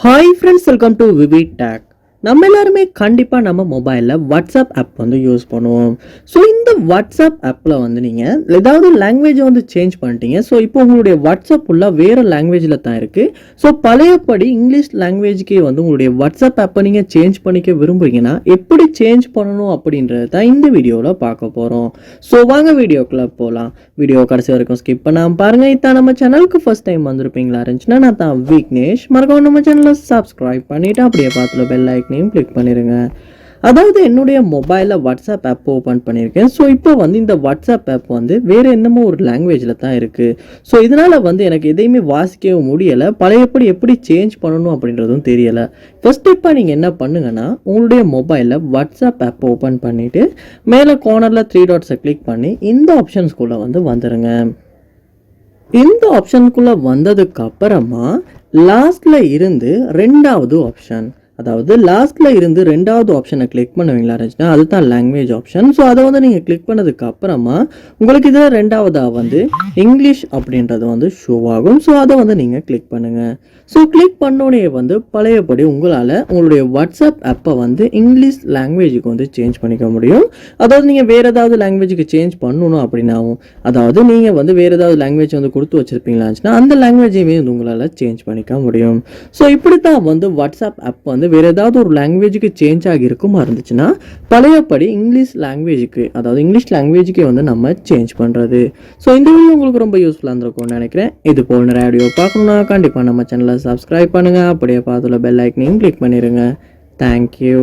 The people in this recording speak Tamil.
Hi friends, welcome to VividTech. நம்ம எல்லாருமே கண்டிப்பாக நம்ம மொபைலில் வாட்ஸ்அப் ஆப் வந்து யூஸ் பண்ணுவோம். ஸோ இந்த வாட்ஸ்அப் ஆப்பில் வந்து நீங்கள் ஏதாவது லாங்குவேஜை வந்து சேஞ்ச் பண்ணிட்டீங்க. ஸோ இப்போ உங்களுடைய வாட்ஸ்அப் ஃபுல்லாக வேறு லாங்குவேஜில் தான் இருக்குது. ஸோ பழையபடி இங்கிலீஷ் லாங்குவேஜ்க்கே வந்து உங்களுடைய வாட்ஸ்அப் ஆப்பை நீங்கள் சேஞ்ச் பண்ணிக்க விரும்புகிறீங்கன்னா எப்படி சேஞ்ச் பண்ணணும் அப்படின்றது தான் இந்த வீடியோவில் பார்க்க போகிறோம். ஸோ வாங்க வீடியோக்குள்ளே போகலாம். வீடியோ கடைசி வரைக்கும் ஸ்கிப் பண்ணாமல் பாருங்கள். இதான் நம்ம சேனலுக்கு ஃபஸ்ட் டைம் வந்திருப்பீங்களா இருந்துச்சுன்னா நான் தான் விக்னேஷ். மறக்காம நம்ம சேனலை சப்ஸ்கிரைப் பண்ணிவிட்டு அப்படியே பார்த்துல பெல் ஐக்கன் கிளிக் பண்ணிருங்க. அதாவது என்னுடைய மொபைலில் வாட்ஸ்அப் ஆப் ஓப்பன் பண்ணியிருக்கேன். ஸோ இப்போ வந்து இந்த வாட்ஸ்அப் ஆப் வந்து வேறு என்னமோ ஒரு லாங்குவேஜில் தான் இருக்குது. ஸோ இதனால் வந்து எனக்கு எதையுமே வாசிக்கவே முடியலை. பழையபடி எப்படி சேஞ்ச் பண்ணணும் அப்படின்றதும் தெரியலை. ஃபர்ஸ்ட் இப்போ நீங்கள் என்ன பண்ணுங்கன்னா உங்களுடைய மொபைலில் வாட்ஸ்அப் ஆப் ஓப்பன் பண்ணிவிட்டு மேலே கார்னரில் 3 டாட்ஸை கிளிக் பண்ணி இந்த ஆப்ஷன்ஸ்குள்ளே வந்து வந்துடுங்க. இந்த ஆப்ஷனுக்குள்ளே வந்ததுக்கு அப்புறமா லாஸ்ட்டில் இருந்து ரெண்டாவது ஆப்ஷன், அதாவது லாஸ்ட்டில் இருந்து ரெண்டாவது ஆப்ஷனை கிளிக் பண்ணுவீங்களா இருந்துச்சுன்னா அதுதான் லாங்குவேஜ் ஆப்ஷன். ஸோ அதை வந்து நீங்கள் கிளிக் பண்ணதுக்கு அப்புறமா உங்களுக்கு இதில் ரெண்டாவதாக வந்து இங்கிலீஷ் அப்படின்றது வந்து ஷோ ஆகும். ஸோ அதை வந்து நீங்கள் கிளிக் பண்ணுங்கள். ஸோ கிளிக் பண்ணோடனே வந்து பழையபடி உங்களால் உங்களுடைய வாட்ஸ்அப் ஆப்பை வந்து இங்கிலீஷ் லாங்குவேஜுக்கு வந்து சேஞ்ச் பண்ணிக்க முடியும். அதாவது நீங்கள் வேறு ஏதாவது லாங்குவேஜுக்கு சேஞ்ச் பண்ணணும் அப்படின்னாவும், அதாவது நீங்கள் வந்து வேறு ஏதாவது லாங்குவேஜ் வந்து கொடுத்து வச்சுருப்பீங்களா இருந்துச்சுன்னா அந்த லாங்குவேஜையுமே வந்து உங்களால் சேஞ்ச் பண்ணிக்க முடியும். ஸோ இப்படி தான் வந்து வாட்ஸ்அப் ஆப் வந்து வேறு ஏதாவது ஒரு லாங்குவேஜுக்கு சேஞ்ச் ஆகியிருக்குமா இருந்துச்சுன்னா பழையபடி இங்கிலீஷ் லாங்குவேஜுக்கு, அதாவது இங்கிலீஷ் லாங்குவேஜுக்கே வந்து நம்ம சேஞ்ச் பண்ணுறது. ஸோ இந்த வீடியோ உங்களுக்கு ரொம்ப யூஸ்ஃபுல்லாக இருந்திருக்கும்னு நினைக்கிறேன். இது போல் நிறைய வீடியோ பார்க்கணுன்னா கண்டிப்பாக நம்ம சேனலை சப்ஸ்கிரைப் பண்ணுங்கள். அப்படியே பார்த்துல பெல் ஐக்கனையும் கிளிக் பண்ணிடுங்க. தேங்க்யூ.